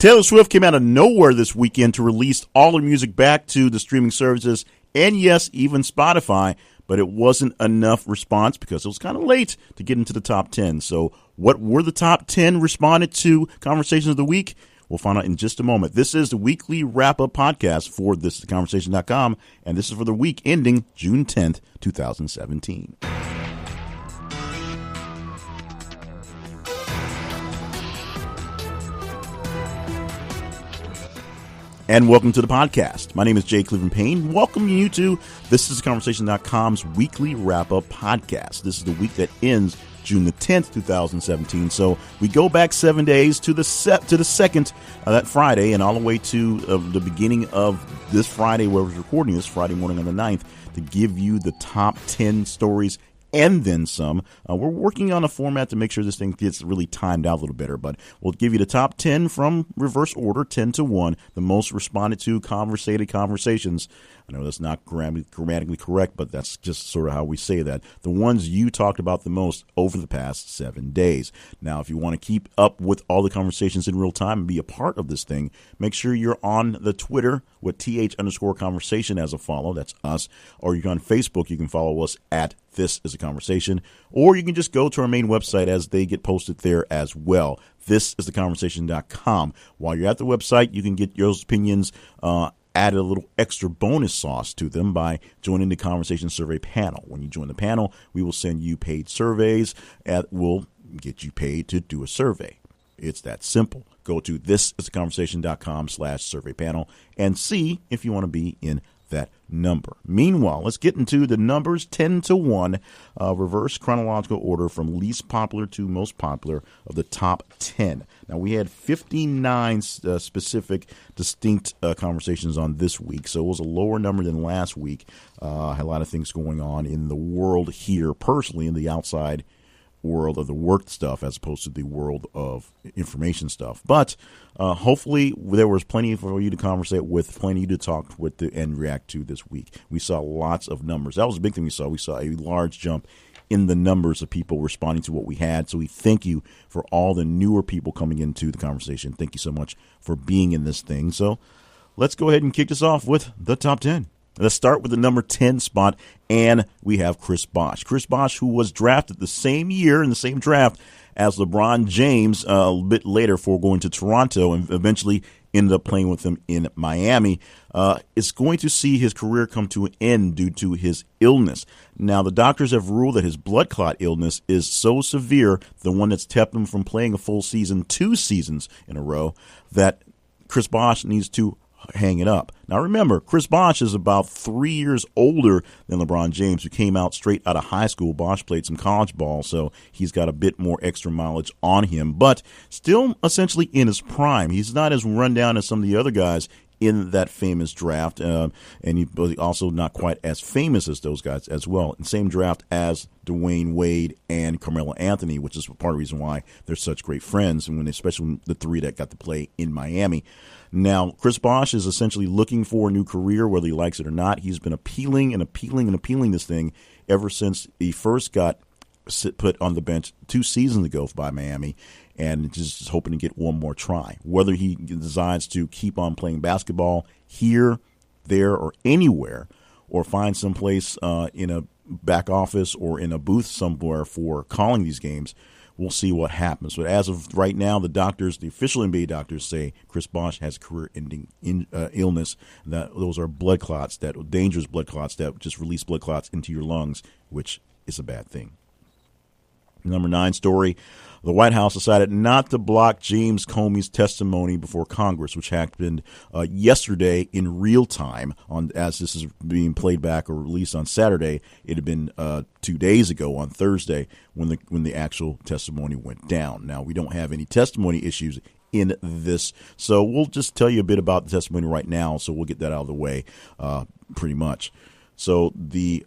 Taylor Swift came out of nowhere this weekend to release all her music back to the streaming services and, yes, even Spotify, but it wasn't enough response because it was kind of late to get into the top 10. So what were the top 10 responded to Conversations of the Week? We'll find out in just a moment. This is the weekly wrap-up podcast for thisistheconversation.com, and this is for the week ending June 10th, 2017. And welcome to the podcast. My name is Jay Cleveland Payne. Welcoming you to thisistheconversation.com's weekly wrap-up podcast. This is the week that ends June the 10th, 2017. So we go back 7 days to the second, that Friday, and all the way to the beginning of this Friday, where we're recording this Friday morning on the 9th, to give you the top 10 stories and then some. We're working on a format to make sure this thing gets really timed out a little better, but we'll give you the top 10 from reverse order, 10 to 1, the most responded to conversations. I know that's not grammatically correct, but that's just sort of how we say that. The ones you talked about the most over the past 7 days. Now, if you want to keep up with all the conversations in real time and be a part of this thing, make sure you're on the Twitter with th_conversation as a follow. That's us. Or you're on Facebook. You can follow us at This Is a Conversation. Or you can just go to our main website as they get posted there as well. Thisistheconversation.com. While you're at the website, you can get your opinions add a little extra bonus sauce to them by joining the Conversation Survey panel. When you join the panel, we will send you paid surveys that will get you paid to do a survey. It's that simple. Go to thisistheconversation.com/survey panel and see if you want to be in that number. Meanwhile, let's get into the numbers 10 to 1, reverse chronological order from least popular to most popular of the top 10. Now, we had 59 specific, distinct conversations on this week, so it was a lower number than last week. Had a lot of things going on in the world here, personally, in the outside world of the work stuff as opposed to the world of information stuff. But hopefully there was plenty for you to conversate with, plenty to talk with and react to this week. We saw lots of numbers. That was a big thing we saw. We saw a large jump in the numbers of people responding to what we had. So we thank you for all the newer people coming into the conversation. Thank you so much for being in this thing. So let's go ahead and kick this off with the top 10. Let's start with the number 10 spot, and we have Chris Bosh. Chris Bosh, who was drafted the same year in the same draft as LeBron James a bit later for going to Toronto and eventually ended up playing with him in Miami, is going to see his career come to an end due to his illness. Now, the doctors have ruled that his blood clot illness is so severe, the one that's kept him from playing a full season 2 seasons in a row, that Chris Bosh needs to hang it up. Now, remember, Chris Bosh is about 3 years older than LeBron James, who came out straight out of high school. Bosh played some college ball, so he's got a bit more extra mileage on him, but still essentially in his prime. He's not as run down as some of the other guys in that famous draft, and he's also not quite as famous as those guys as well. In the same draft as Dwayne Wade and Carmelo Anthony, which is part of the reason why they're such great friends, and especially the three that got to play in Miami. Now, Chris Bosh is essentially looking for a new career, whether he likes it or not. He's been appealing this thing ever since he first got put on the bench 2 seasons ago by Miami, and just hoping to get one more try. Whether he decides to keep on playing basketball here, there, or anywhere, or find someplace in a back office or in a booth somewhere for calling these games, we'll see what happens. But as of right now, the official NBA doctors say Chris Bosh has career-ending illness. That those are blood clots, dangerous blood clots that just release blood clots into your lungs, which is a bad thing. Number 9 story. The White House decided not to block James Comey's testimony before Congress, which happened yesterday in real time. As this is being played back or released on Saturday, it had been 2 days ago on Thursday when the actual testimony went down. Now, we don't have any testimony issues in this, so we'll just tell you a bit about the testimony right now, so we'll get that out of the way pretty much. So the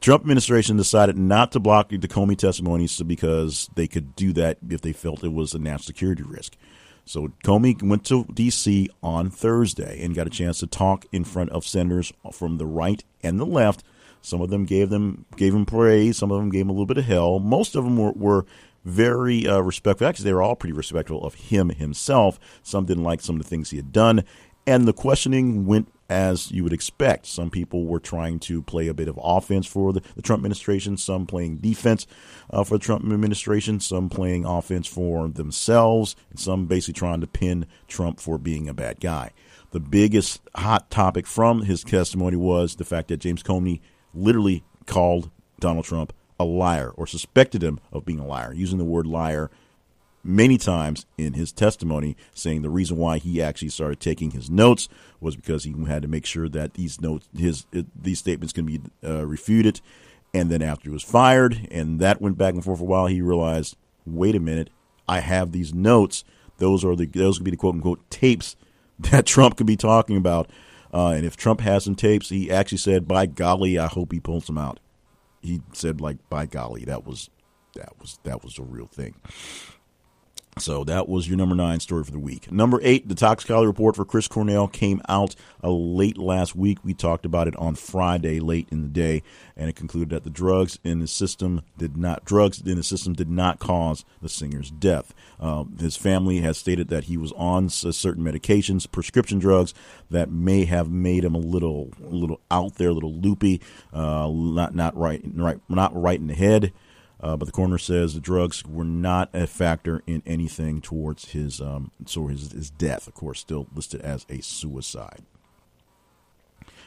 Trump administration decided not to block the Comey testimonies because they could do that if they felt it was a national security risk. So Comey went to D.C. on Thursday and got a chance to talk in front of senators from the right and the left. Some of them gave him praise. Some of them gave him a little bit of hell. Most of them were very respectful. Actually, they were all pretty respectful of him himself. Some didn't like some of the things he had done. And the questioning went as you would expect. Some people were trying to play a bit of offense for the Trump administration, some playing defense for the Trump administration, some playing offense for themselves, and some basically trying to pin Trump for being a bad guy. The biggest hot topic from his testimony was the fact that James Comey literally called Donald Trump a liar, or suspected him of being a liar, using the word liar many times in his testimony, saying the reason why he actually started taking his notes was because he had to make sure that these statements can be refuted. And then after he was fired, and that went back and forth for a while, he realized, wait a minute, I have those notes. Those could be the quote unquote tapes that Trump could be talking about. And if Trump has some tapes, he actually said, by golly, I hope he pulls them out. He said, like, by golly, that was a real thing. So that was your number 9 story for the week. Number 8, the toxicology report for Chris Cornell came out late last week. We talked about it on Friday late in the day, and it concluded that the drugs in the system did not cause the singer's death. His family has stated that he was on certain medications, prescription drugs, that may have made him a little out there, a little loopy, not right in the head. But the coroner says the drugs were not a factor in anything towards his death. Of course, still listed as a suicide.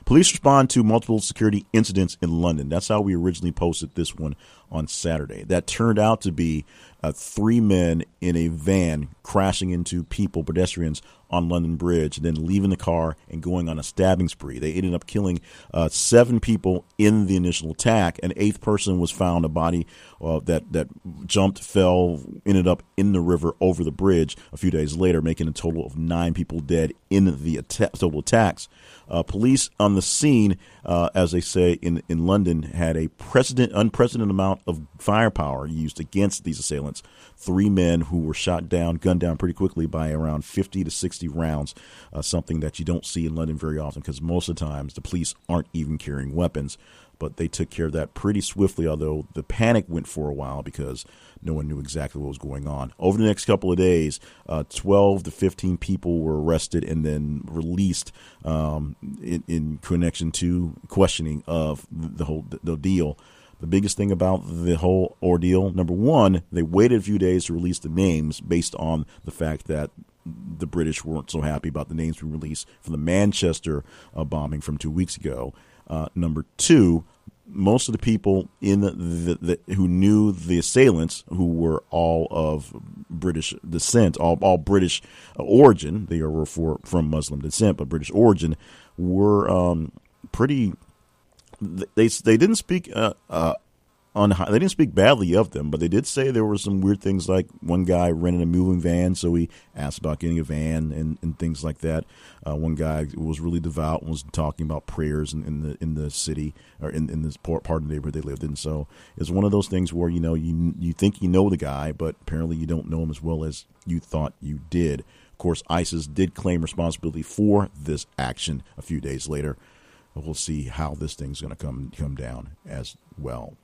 Police respond to multiple security incidents in London. That's how we originally posted this one on Saturday. That turned out to be 3 men in a van crashing into pedestrians on London Bridge, and then leaving the car and going on a stabbing spree. They ended up killing 7 people in the initial attack. An 8th person was found, a body that jumped, fell, ended up in the river over the bridge a few days later, making a total of 9 people dead in the total attacks. Police on the scene, as they say in London, had a unprecedented amount of firepower used against these assailants. 3 men who were gunned down pretty quickly by around 50 to 60 rounds, something that you don't see in London very often, because most of the times the police aren't even carrying weapons. But they took care of that pretty swiftly, although the panic went for a while because no one knew exactly what was going on. Over the next couple of days, 12 to 15 people were arrested and then released in connection to questioning of the deal. The biggest thing about the whole ordeal, number one, they waited a few days to release the names based on the fact that the British weren't so happy about the names being released for the Manchester bombing from 2 weeks ago. Number two, most of the people in who knew the assailants, who were all of British descent, all British origin, they were from Muslim descent, but British origin, were pretty. They didn't speak they didn't speak badly of them, but they did say there were some weird things, like one guy rented a moving van, so he asked about getting a van and things like that. One guy was really devout and was talking about prayers in the city, or in this part of the neighborhood they lived in. So it's one of those things where you think you know the guy, but apparently you don't know him as well as you thought you did. Of course, ISIS did claim responsibility for this action a few days later. We'll see how this thing's going to come down as well.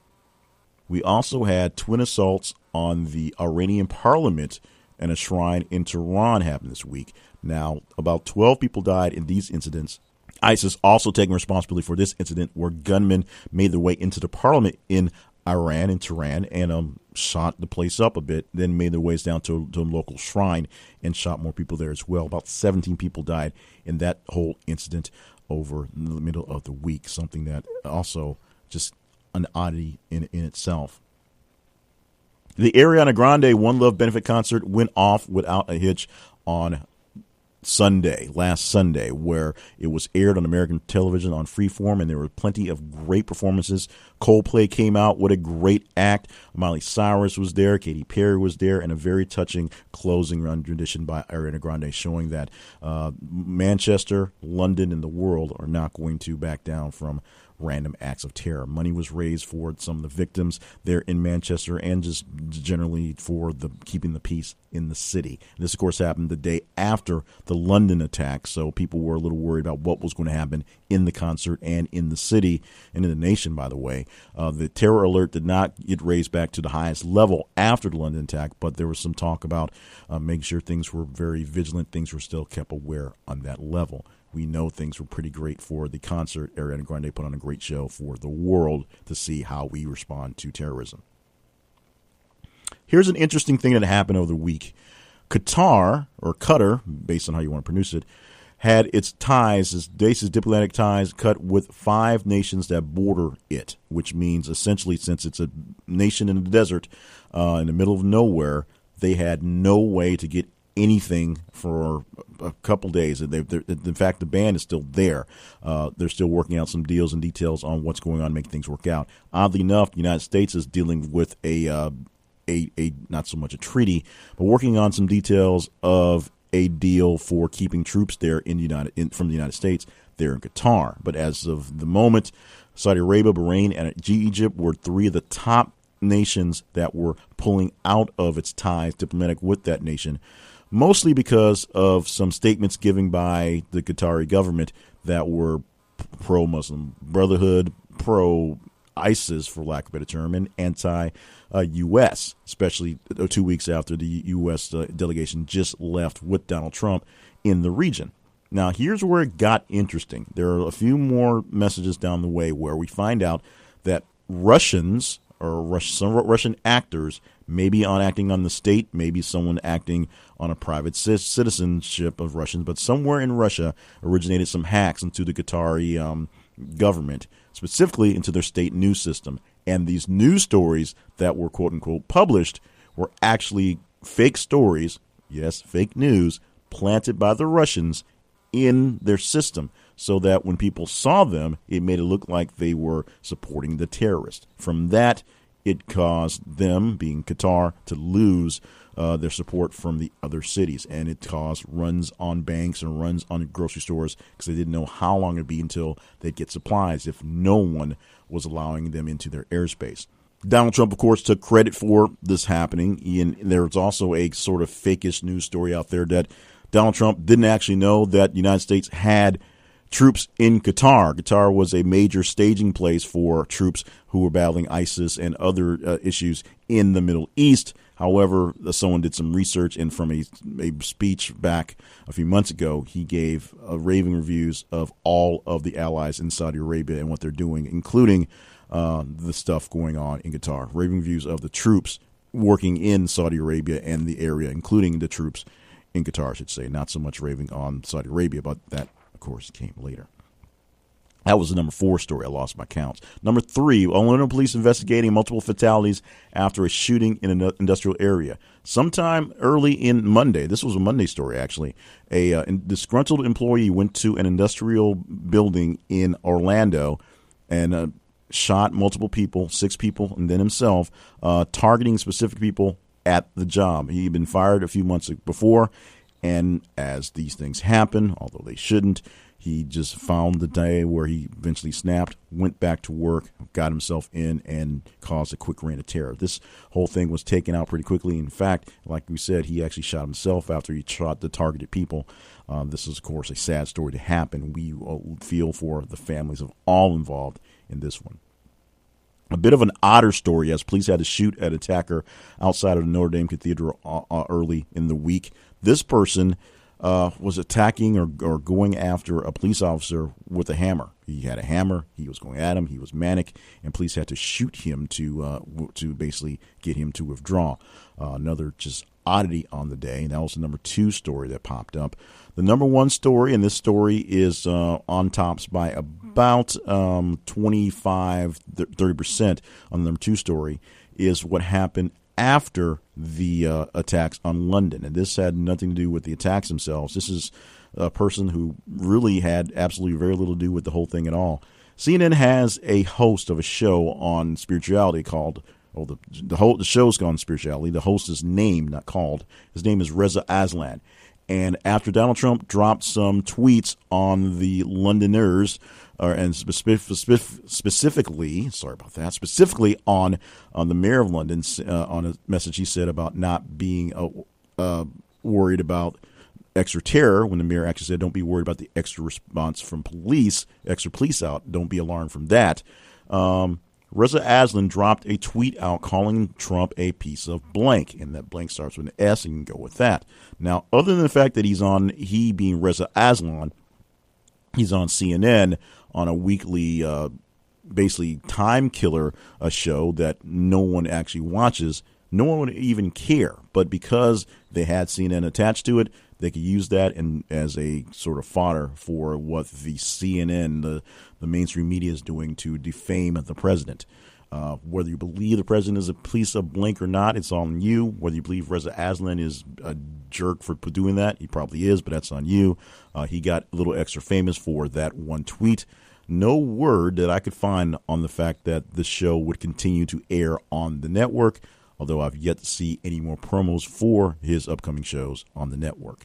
We also had twin assaults on the Iranian parliament and a shrine in Tehran happen this week. Now, about 12 people died in these incidents. ISIS also taking responsibility for this incident where gunmen made their way into the parliament in Tehran, and shot the place up a bit, then made their ways down to a local shrine and shot more people there as well. About 17 people died in that whole incident over the middle of the week, something that also just an oddity in itself. The Ariana Grande One Love benefit concert went off without a hitch on last Sunday, where it was aired on American television on Freeform, and there were plenty of great performances. Coldplay came out. What a great act. Miley Cyrus was there. Katy Perry was there, and a very touching closing rendition by Ariana Grande, showing that Manchester, London, and the world are not going to back down from random acts of terror. Money was raised for some of the victims there in Manchester and just generally for keeping the peace in the city. This, of course, happened the day after the London attack, so people were a little worried about what was going to happen in the concert and in the city and in the nation, by the way. The terror alert did not get raised back to the highest level after the London attack, but there was some talk about making sure things were very vigilant, things were still kept aware on that level. We know things were pretty great for the concert. Ariana Grande put on a great show for the world to see how we respond to terrorism. Here's an interesting thing that happened over the week. Qatar, or Qatar, based on how you want to pronounce it, had its ties, its diplomatic ties, cut with 5 nations that border it, which means essentially since it's a nation in the desert, in the middle of nowhere, they had no way to get anything for a couple days. In fact, the ban is still there. They're still working out some deals and details on what's going on, making things work out. Oddly enough, the United States is dealing with a not so much a treaty, but working on some details of a deal for keeping troops there from the United States there in Qatar. But as of the moment, Saudi Arabia, Bahrain, and Egypt were 3 of the top nations that were pulling out of its ties diplomatic with that nation, mostly because of some statements given by the Qatari government that were pro-Muslim Brotherhood, pro-ISIS, for lack of a better term, and anti-U.S., especially 2 weeks after the U.S. Delegation just left with Donald Trump in the region. Now, here's where it got interesting. There are a few more messages down the way where we find out that Russians or some Russian actors may be acting on the state, maybe someone acting on a private citizenship of Russians, but somewhere in Russia originated some hacks into the Qatari government, specifically into their state news system. And these news stories that were, quote unquote, published were actually fake stories, yes, fake news, planted by the Russians in their system, so that when people saw them, it made it look like they were supporting the terrorists. From that, it caused them, being Qatar, to lose their support from the other cities. And it caused runs on banks and runs on grocery stores because they didn't know how long it would be until they'd get supplies if no one was allowing them into their airspace. Donald Trump, of course, took credit for this happening. And there was also a sort of fakeish news story out there that Donald Trump didn't actually know that the United States had troops in Qatar. Qatar was a major staging place for troops who were battling ISIS and other issues in the Middle East. However, someone did some research, and from a speech back a few months ago, he gave raving reviews of all of the allies in Saudi Arabia and what they're doing, including the stuff going on in Qatar. Raving reviews of the troops working in Saudi Arabia and the area, including the troops in Qatar, I should say. Not so much raving on Saudi Arabia, but that, of course, came later. That was the number 4 story. I lost my counts. Number 3, Orlando police investigating multiple fatalities after a shooting in an industrial area. Sometime early in Monday, this was a Monday story actually, a disgruntled employee went to an industrial building in Orlando and shot multiple people, 6 people, and then himself, targeting specific people at the job. He had been fired a few months before, and as these things happen, although they shouldn't, he just found the day where he eventually snapped, went back to work, got himself in, and caused a quick reign of terror. This whole thing was taken out pretty quickly. In fact, like we said, he actually shot himself after he shot the targeted people. This is, of course, a sad story to happen. We feel for the families of all involved in this one. A bit of an odder story, as police had to shoot an attacker outside of the Notre Dame Cathedral early in the week. This person was attacking or going after a police officer with a hammer. He had a hammer. He was going at him. He was manic, and police had to shoot him to basically get him to withdraw. Another just oddity on the day. And that was the number 2 story that popped up. The number 1 story, and this story is on tops by about 25-30% on the number 2 story, is what happened after the attacks on London. And this had nothing to do with the attacks themselves. This is a person who really had absolutely very little to do with the whole thing at all. CNN has a host of a show on spirituality called, the show's called Spirituality. The host is named, not called. His name is Reza Aslan. And after Donald Trump dropped some tweets on the Londoners, and specifically, sorry about that, specifically on the mayor of London, on a message he said about not being worried about extra terror, when the mayor actually said, don't be worried about the extra response from police, extra police out. Don't be alarmed from that. Reza Aslan dropped a tweet out calling Trump a piece of blank, and that blank starts with an S, and you can go with that. Now, other than the fact that he being Reza Aslan, he's on CNN on a weekly, basically time killer show that no one actually watches. No one would even care, but because they had CNN attached to it, they could use that as a sort of fodder for what the CNN, the mainstream media, is doing to defame the president. Whether you believe the president is a piece of blank or not, it's on you. Whether you believe Reza Aslan is a jerk for doing that, he probably is, but that's on you. He got a little extra famous for that one tweet. No word that I could find on the fact that the show would continue to air on the network, although I've yet to see any more promos for his upcoming shows on the network.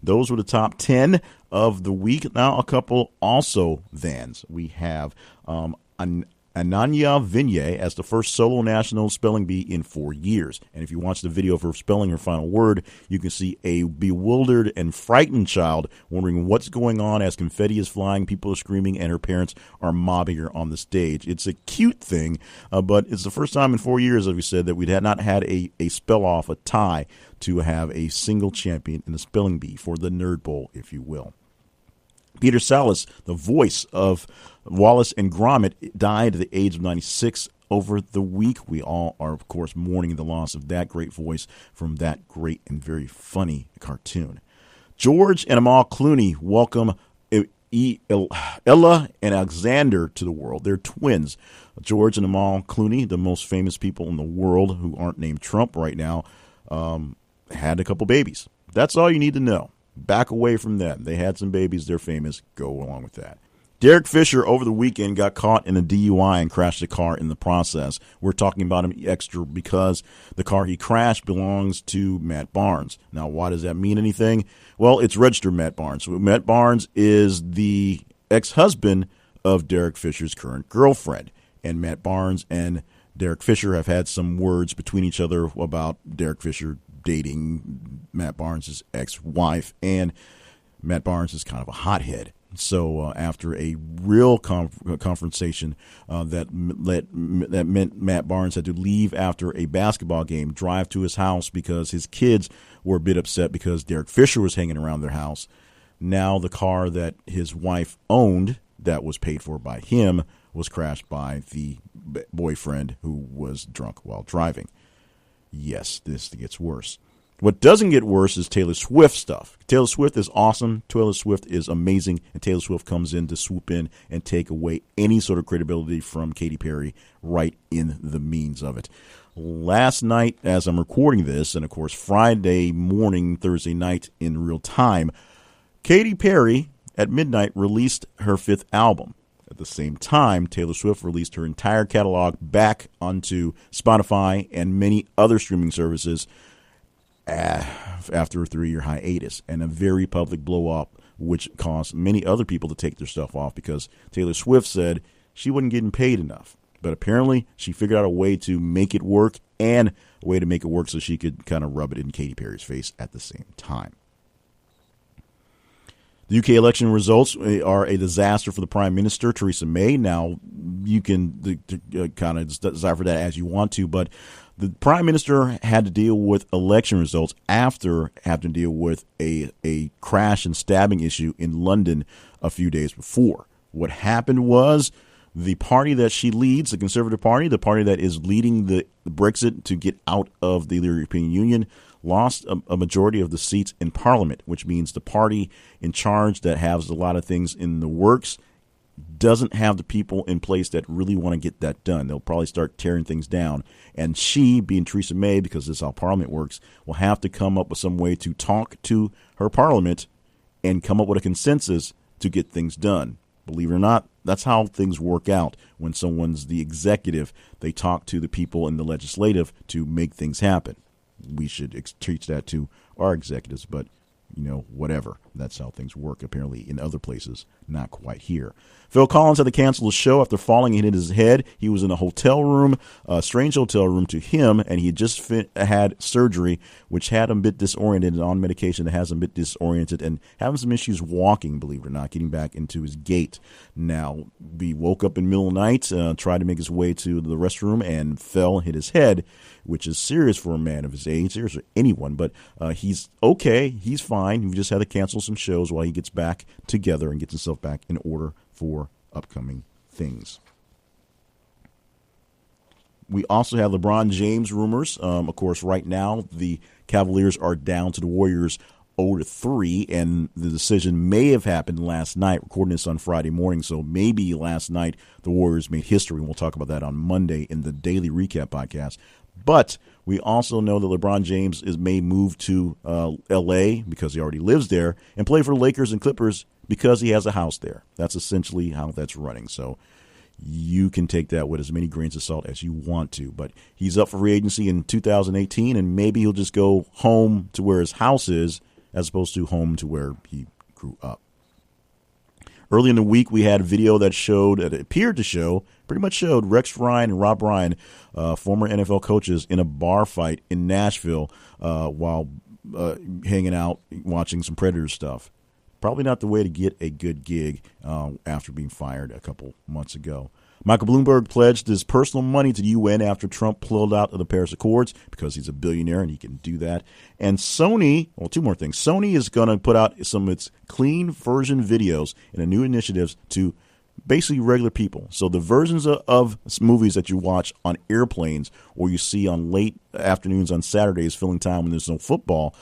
Those were the top 10 of the week. Now, a couple also thans. We have Ananya Vinay as the first solo national spelling bee in 4 years. And if you watch the video of her spelling her final word, you can see a bewildered and frightened child wondering what's going on as confetti is flying, people are screaming, and her parents are mobbing her on the stage. It's a cute thing, but it's the first time in 4 years, as we said, that we had not had a spell-off, a tie, to have a single champion in the spelling bee for the Nerd Bowl, if you will. Peter Sallis, the voice of Wallace and Gromit, died at the age of 96 over the week. We all are, of course, mourning the loss of that great voice from that great and very funny cartoon. George and Amal Clooney welcome Ella and Alexander to the world. They're twins. George and Amal Clooney, the most famous people in the world who aren't named Trump right now, had a couple babies. That's all you need to know. Back away from them. They had some babies. They're famous. Go along with that. Derek Fisher over the weekend got caught in a DUI and crashed a car in the process. We're talking about him extra because the car he crashed belongs to Matt Barnes. Now, why does that mean anything? Well, it's registered Matt Barnes. Matt Barnes is the ex-husband of Derek Fisher's current girlfriend. And Matt Barnes and Derek Fisher have had some words between each other about Derek Fisher dating Matt Barnes' ex-wife, and Matt Barnes is kind of a hothead. So after a real confrontation that meant Matt Barnes had to leave after a basketball game, drive to his house because his kids were a bit upset because Derek Fisher was hanging around their house. Now the car that his wife owned that was paid for by him was crashed by the boyfriend who was drunk while driving. Yes, this gets worse. What doesn't get worse is Taylor Swift stuff. Taylor Swift is awesome. Taylor Swift is amazing. And Taylor Swift comes in to swoop in and take away any sort of credibility from Katy Perry right in the means of it. Last night, as I'm recording this, and of course Friday morning, Thursday night in real time, Katy Perry at midnight released her 5th album. At the same time, Taylor Swift released her entire catalog back onto Spotify and many other streaming services after a 3-year hiatus, and a very public blow-up, which caused many other people to take their stuff off because Taylor Swift said she wasn't getting paid enough. But apparently, she figured out a way to make it work and a way to make it work so she could kind of rub it in Katy Perry's face at the same time. The UK election results are a disaster for the Prime Minister, Theresa May. Now, you can kind of decipher that as you want to, but the Prime Minister had to deal with election results after having to deal with a crash and stabbing issue in London a few days before. What happened was the party that she leads, the Conservative Party, the party that is leading the Brexit to get out of the European Union, lost a majority of the seats in Parliament, which means the party in charge that has a lot of things in the works doesn't have the people in place that really want to get that done. They'll probably start tearing things down. And she, being Theresa May, because this is how Parliament works, will have to come up with some way to talk to her Parliament and come up with a consensus to get things done. Believe it or not, that's how things work out. When someone's the executive, they talk to the people in the legislative to make things happen. We should teach that to our executives, but whatever. That's how things work, apparently, in other places, not quite here. Phil Collins had to cancel the show after falling and hit his head. He was in a hotel room, a strange hotel room to him, and he had just had surgery, which had him a bit disoriented, and on medication that has him a bit disoriented, and having some issues walking, believe it or not, getting back into his gait. Now, he woke up in the middle of the night, tried to make his way to the restroom, and fell and hit his head, which is serious for a man of his age, serious for anyone, but he's okay. He's fine. We just had to cancel some shows while he gets back together and gets himself back in order for upcoming things. We also have LeBron James rumors. Of course, right now, the Cavaliers are down to the Warriors 0-3, and the decision may have happened last night, recording this on Friday morning, so maybe last night the Warriors made history, and we'll talk about that on Monday in the Daily Recap podcast. But we also know that LeBron James may move to L.A. because he already lives there and play for the Lakers and Clippers because he has a house there. That's essentially how that's running. So you can take that with as many grains of salt as you want to. But he's up for free agency in 2018, and maybe he'll just go home to where his house is as opposed to home to where he grew up. Early in the week, we had a video that pretty much showed Rex Ryan and Rob Ryan, former NFL coaches, in a bar fight in Nashville while hanging out, watching some Predator stuff. Probably not the way to get a good gig after being fired a couple months ago. Michael Bloomberg pledged his personal money to the UN after Trump pulled out of the Paris Accords because he's a billionaire and he can do that. And Sony, two more things. Sony is going to put out some of its clean version videos in a new initiatives to basically regular people. So the versions of movies that you watch on airplanes or you see on late afternoons on Saturdays, filling time when there's no football,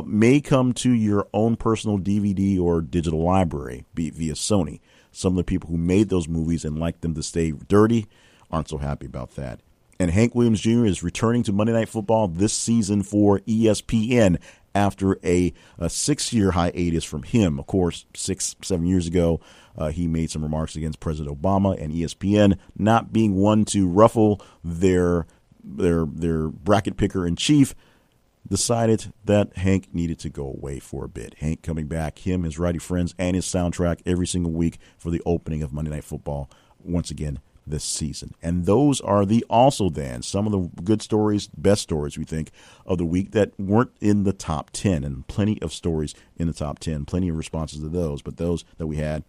may come to your own personal DVD or digital library via Sony. Some of the people who made those movies and like them to stay dirty aren't so happy about that. And Hank Williams Jr. is returning to Monday Night Football this season for ESPN after a 6-year hiatus from him. Of course, 7 years ago, he made some remarks against President Obama, and ESPN, not being one to ruffle their bracket picker in chief, decided that Hank needed to go away for a bit. Hank coming back, him, his righty friends, and his soundtrack every single week for the opening of Monday Night Football once again this season. And those are some of the good stories, best stories, we think, of the week that weren't in the top 10, and plenty of stories in the top 10, plenty of responses to those, but those that we had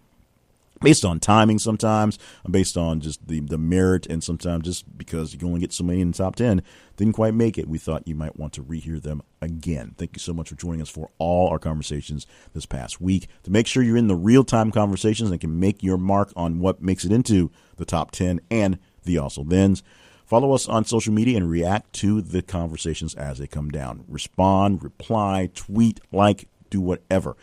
based on timing sometimes, based on just the merit, and sometimes just because you can only get so many in the top 10, didn't quite make it. We thought you might want to rehear them again. Thank you so much for joining us for all our conversations this past week. To make sure you're in the real-time conversations and can make your mark on what makes it into the top 10 and the also thens, follow us on social media and react to the conversations as they come down. Respond, reply, tweet, like, do whatever.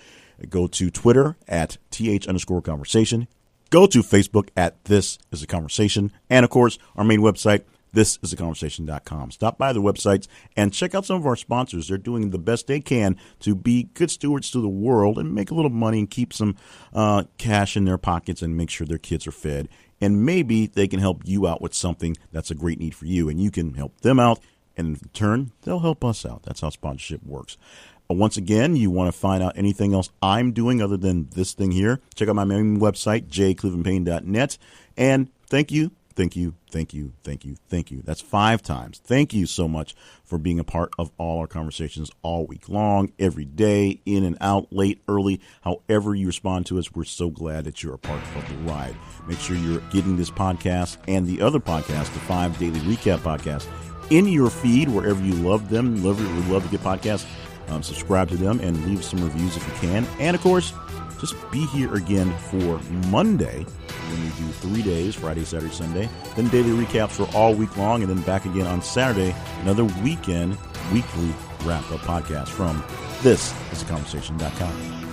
Go to Twitter at @th_conversation. Go to Facebook at This Is a Conversation. And, of course, our main website, thisisaconversation.com. Stop by the websites and check out some of our sponsors. They're doing the best they can to be good stewards to the world and make a little money and keep some cash in their pockets and make sure their kids are fed. And maybe they can help you out with something that's a great need for you, and you can help them out, and in turn, they'll help us out. That's how sponsorship works. Once again, you want to find out anything else I'm doing other than this thing here, check out my main website, jclevelandpayne.net. And thank you. That's 5 times. Thank you so much for being a part of all our conversations all week long, every day, in and out, late, early, however you respond to us. We're so glad that you're a part of the ride. Make sure you're getting this podcast and the other podcast, the 5 Daily Recap podcast, in your feed wherever you love them. We love to get podcasts. Subscribe to them and leave some reviews if you can. And, of course, just be here again for Monday when we do 3 days, Friday, Saturday, Sunday. Then daily recaps for all week long, and then back again on Saturday, another weekly wrap-up podcast from thisisaconversation.com.